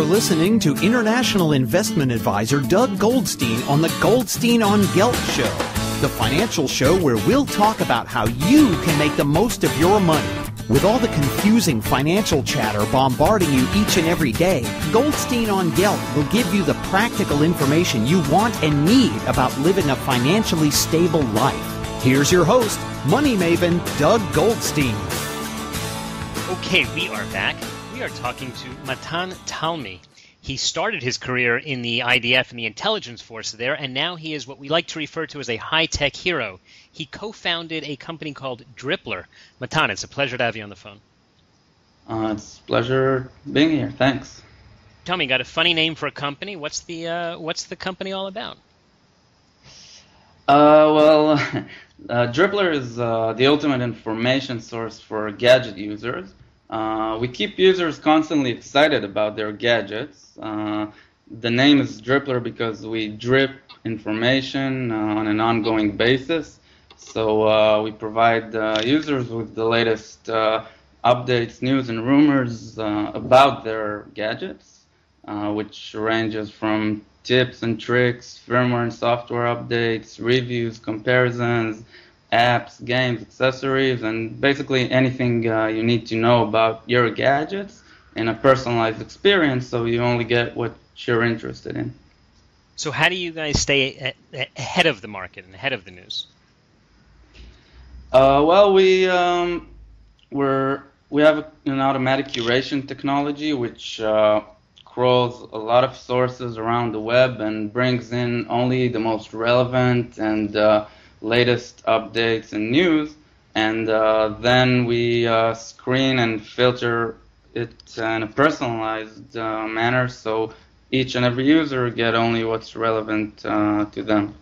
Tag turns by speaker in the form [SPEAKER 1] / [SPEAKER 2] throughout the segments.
[SPEAKER 1] You're listening to international investment advisor Doug Goldstein on the Goldstein on Gelt show, the financial show where we'll talk about how you can make the most of your money. With all the confusing financial chatter bombarding you each and every day, Goldstein on Gelt will give you the practical information you want and need about living a financially stable life. Here's your host, money maven Doug Goldstein.
[SPEAKER 2] Okay, we are back. We are talking to Matan Talmi. He started his career in the IDF and the intelligence force there, and now he is what we like to refer to as a high-tech hero. He co-founded a company called Drippler. Matan, it's a pleasure to have you on the phone.
[SPEAKER 3] It's a pleasure being here. Thanks.
[SPEAKER 2] Tell me, you got a funny name for a company? What's the company all about?
[SPEAKER 3] Drippler is the ultimate information source for gadget users. We keep users constantly excited about their gadgets. The name is Drippler because we drip information on an ongoing basis. So we provide users with the latest updates, news, and rumors about their gadgets, which ranges from tips and tricks, firmware and software updates, reviews, comparisons, apps, games, accessories, and basically anything you need to know about your gadgets in a personalized experience so you only get what you're interested in.
[SPEAKER 2] So how do you guys stay ahead of the market and ahead of the news?
[SPEAKER 3] We have an automatic curation technology which crawls a lot of sources around the web and brings in only the most relevant and latest updates and news, and then we screen and filter it in a personalized manner so each and every user get only what's relevant to them.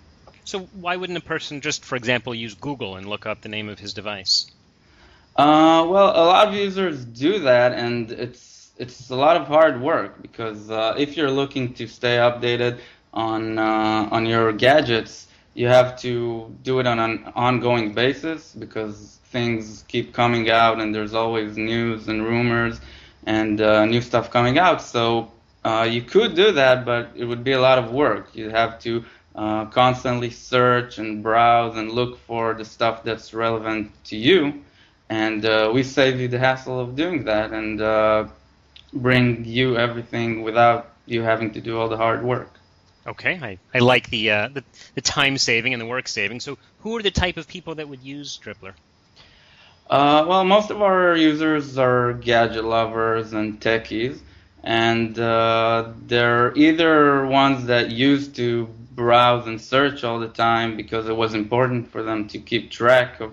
[SPEAKER 2] So why wouldn't a person just, for example, use Google and look up the name of his device?
[SPEAKER 3] A lot of users do that, and it's a lot of hard work because if you're looking to stay updated on your gadgets, you have to do it on an ongoing basis because things keep coming out and there's always news and rumors and new stuff coming out. So you could do that, but it would be a lot of work. You have to constantly search and browse and look for the stuff that's relevant to you. And we save you the hassle of doing that and bring you everything without you having to do all the hard work.
[SPEAKER 2] Okay, I like the time saving and the work saving. So who are the type of people that would use Drippler?
[SPEAKER 3] Most of our users are gadget lovers and techies, and they're either ones that used to browse and search all the time because it was important for them to keep track of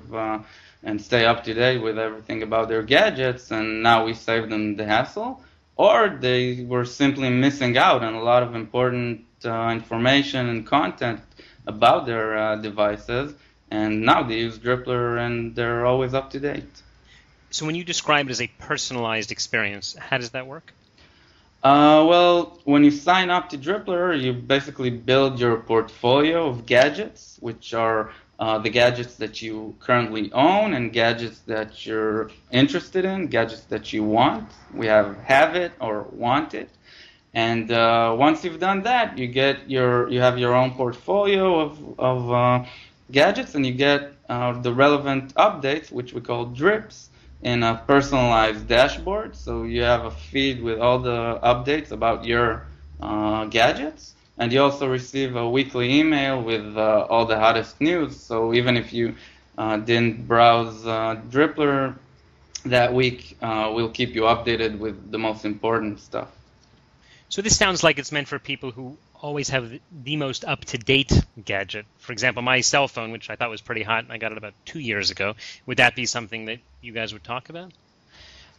[SPEAKER 3] and stay up to date with everything about their gadgets, and now we save them the hassle, or they were simply missing out on a lot of important information and content about their devices, and now they use Drippler and they're always up to date.
[SPEAKER 2] So when you describe it as a personalized experience, how does that work?
[SPEAKER 3] When you sign up to Drippler, you basically build your portfolio of gadgets, which are the gadgets that you currently own and gadgets that you're interested in, gadgets that you want. We have it or want it. And once you've done that, you have your own portfolio of gadgets, and you get the relevant updates, which we call drips, in a personalized dashboard. So you have a feed with all the updates about your gadgets, and you also receive a weekly email with all the hottest news. So even if you didn't browse Drippler that week, we'll keep you updated with the most important stuff.
[SPEAKER 2] So this sounds like it's meant for people who always have the most up-to-date gadget. For example, my cell phone, which I thought was pretty hot, I got it about 2 years ago. Would that be something that you guys would talk about?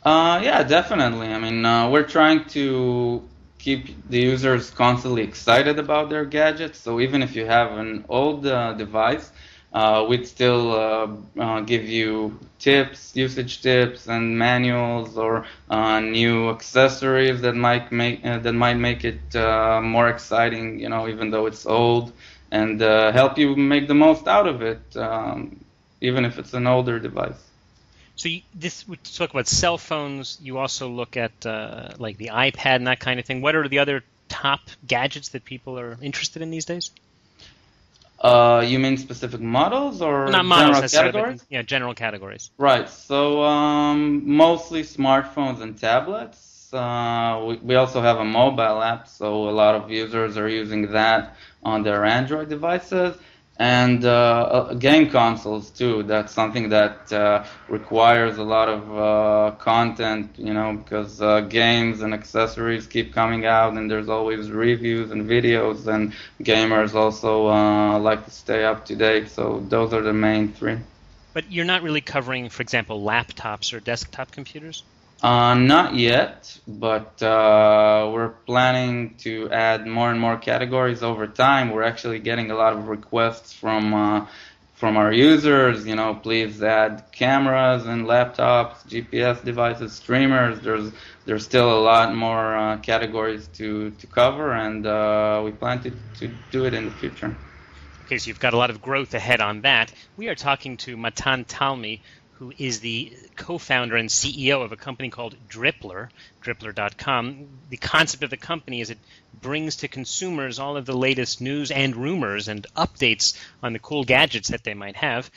[SPEAKER 3] Yeah, definitely. I mean, we're trying to keep the users constantly excited about their gadgets. So even if you have an old device, we'd still give you tips, usage tips, and manuals, or new accessories that might make it more exciting. Even though it's old, and help you make the most out of it, even if it's an older device.
[SPEAKER 2] So we talk about cell phones. You also look at like the iPad and that kind of thing. What are the other top gadgets that people are interested in these days?
[SPEAKER 3] You mean specific models or
[SPEAKER 2] Well, not models
[SPEAKER 3] general
[SPEAKER 2] necessarily,
[SPEAKER 3] categories?
[SPEAKER 2] but general categories.
[SPEAKER 3] Right. So mostly smartphones and tablets. We also have a mobile app, so a lot of users are using that on their Android devices. And game consoles too. That's something that requires a lot of content, because games and accessories keep coming out, and there's always reviews and videos, and gamers also like to stay up to date. So those are the main three.
[SPEAKER 2] But you're not really covering, for example, laptops or desktop computers?
[SPEAKER 3] Not yet, but we're planning to add more and more categories over time. We're actually getting a lot of requests from our users. Please add cameras and laptops, GPS devices, streamers. There's still a lot more categories to cover, and we plan to do it in the future.
[SPEAKER 2] Okay, so you've got a lot of growth ahead on that. We are talking to Matan Talmi, who is the co-founder and CEO of a company called Drippler, Drippler.com. The concept of the company is it brings to consumers all of the latest news and rumors and updates on the cool gadgets that they might have.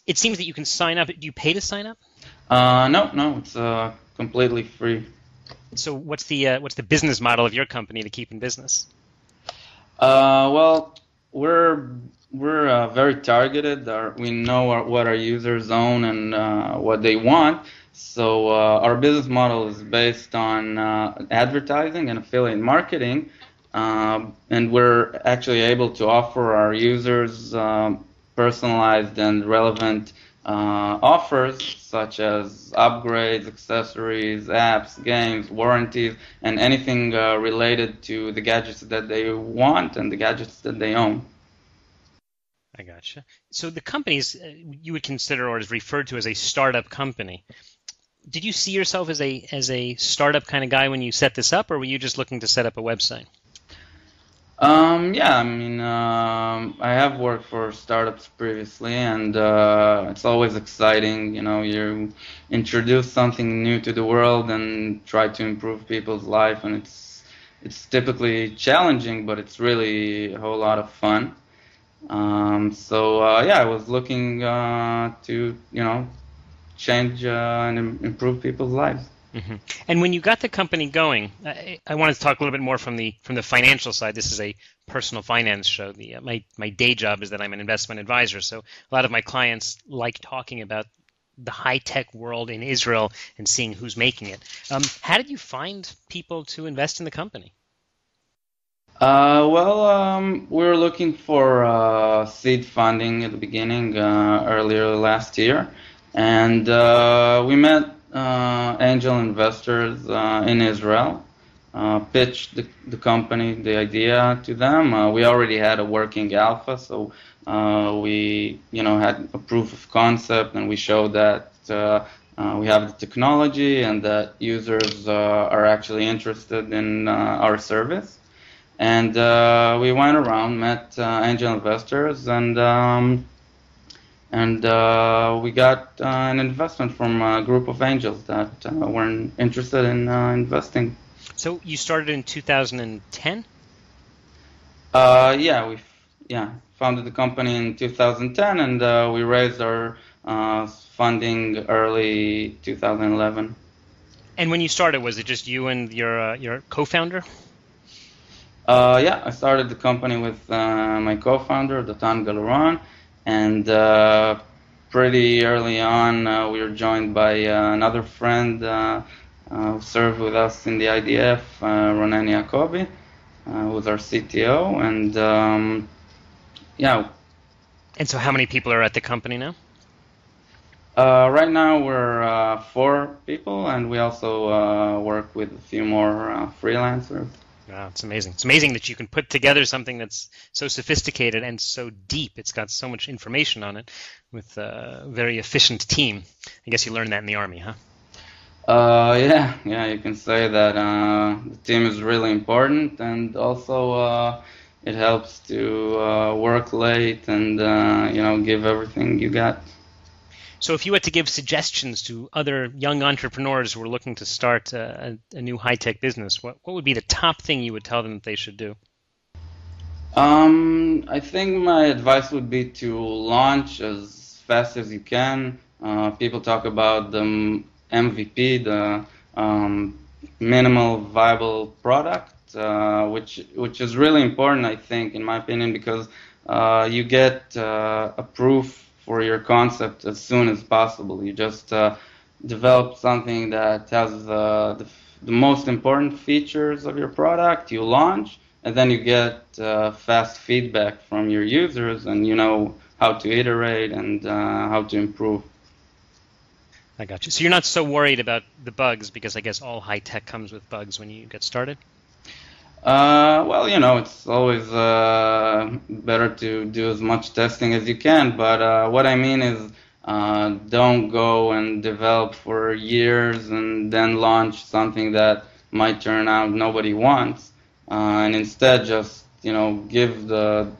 [SPEAKER 2] It seems that you can sign up. Do you pay to sign up?
[SPEAKER 3] No, it's completely free.
[SPEAKER 2] So what's the business model of your company to keep in business?
[SPEAKER 3] Well, we're very targeted. We know what our users own and what they want. So our business model is based on advertising and affiliate marketing, and we're actually able to offer our users personalized and relevant offers such as upgrades, accessories, apps, games, warranties, and anything related to the gadgets that they want and the gadgets that they own.
[SPEAKER 2] I gotcha. So the companies you would consider or is referred to as a startup company. Did you see yourself as a startup kind of guy when you set this up, or were you just looking to set up a website?
[SPEAKER 3] Yeah, I mean, I have worked for startups previously, and it's always exciting. You introduce something new to the world and try to improve people's life, and it's typically challenging, but it's really a whole lot of fun. Yeah, I was looking to change and improve people's lives.
[SPEAKER 2] Mm-hmm. And when you got the company going, I wanted to talk a little bit more from the financial side. This is a personal finance show. My day job is that I'm an investment advisor, so a lot of my clients like talking about the high-tech world in Israel and seeing who's making it. How did you find people to invest in the company?
[SPEAKER 3] We were looking for seed funding at the beginning, earlier last year, and we met angel investors in Israel, pitched the company, the idea to them. We already had a working alpha, so we had a proof of concept, and we showed that we have the technology and that users are actually interested in our service. And we went around, met angel investors, and we got an investment from a group of angels that were interested in investing.
[SPEAKER 2] So you started in 2010?
[SPEAKER 3] We founded the company in 2010, and we raised our funding early 2011.
[SPEAKER 2] And when you started, was it just you and your co-founder?
[SPEAKER 3] I started the company with my co-founder, Dotan Galron, and pretty early on we were joined by another friend who served with us in the IDF, Ronen Yacobi, who was our CTO, and
[SPEAKER 2] And so how many people are at the company now?
[SPEAKER 3] Right now we're 4 people, and we also work with a few more freelancers.
[SPEAKER 2] Wow, it's amazing. It's amazing that you can put together something that's so sophisticated and so deep. It's got so much information on it with a very efficient team. I guess you learned that in the Army, huh?
[SPEAKER 3] You can say that the team is really important, and also it helps to work late and give everything you got.
[SPEAKER 2] So if you had to give suggestions to other young entrepreneurs who are looking to start a new high-tech business, what would be the top thing you would tell them that they should do?
[SPEAKER 3] I think my advice would be to launch as fast as you can. People talk about the MVP, the minimal viable product, which is really important, I think, in my opinion, because you get a proof for your concept as soon as possible. You just develop something that has the most important features of your product, you launch, and then you get fast feedback from your users, and you know how to iterate and how to improve.
[SPEAKER 2] I got you. So you're not so worried about the bugs, because I guess all high tech comes with bugs when you get started?
[SPEAKER 3] Well, it's always better to do as much testing as you can, but what I mean is don't go and develop for years and then launch something that might turn out nobody wants, and instead just, give the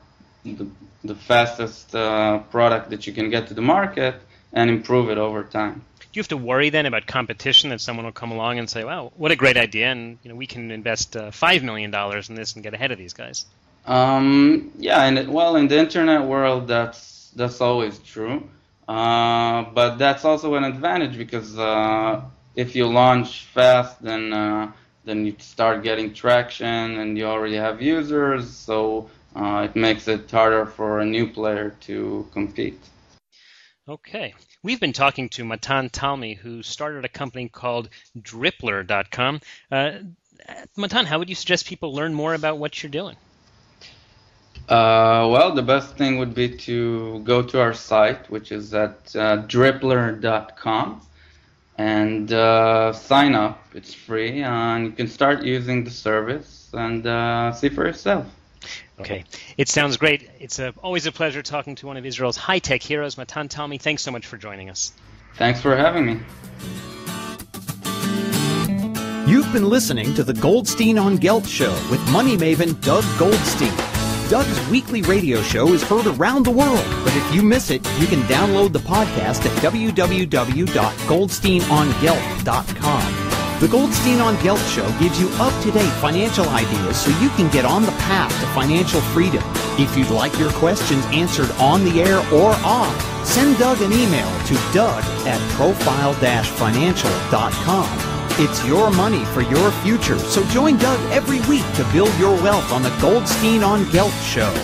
[SPEAKER 3] fastest product that you can get to the market and improve it over time.
[SPEAKER 2] Do you have to worry then about competition, that someone will come along and say, "Wow, what a great idea, and we can invest $5 million in this and get ahead of these guys"?
[SPEAKER 3] Yeah, in the internet world, that's always true, but that's also an advantage, because if you launch fast, then you start getting traction, and you already have users, so it makes it harder for a new player to compete.
[SPEAKER 2] Okay. We've been talking to Matan Talmi, who started a company called Drippler.com. Matan, how would you suggest people learn more about what you're doing?
[SPEAKER 3] Well, the best thing would be to go to our site, which is at Drippler.com, and sign up. It's free, and you can start using the service and see for yourself.
[SPEAKER 2] Okay. It sounds great. It's always a pleasure talking to one of Israel's high-tech heroes, Matan Talmi. Thanks so much for joining us.
[SPEAKER 3] Thanks for having me.
[SPEAKER 1] You've been listening to the Goldstein on Gelt show with money maven Doug Goldstein. Doug's weekly radio show is heard around the world, but if you miss it, you can download the podcast at www.goldsteinongelt.com. The Goldstein on Gelt Show gives you up-to-date financial ideas so you can get on the path to financial freedom. If you'd like your questions answered on the air or off, send Doug an email to doug@profile-financial.com. It's your money for your future, so join Doug every week to build your wealth on the Goldstein on Gelt Show.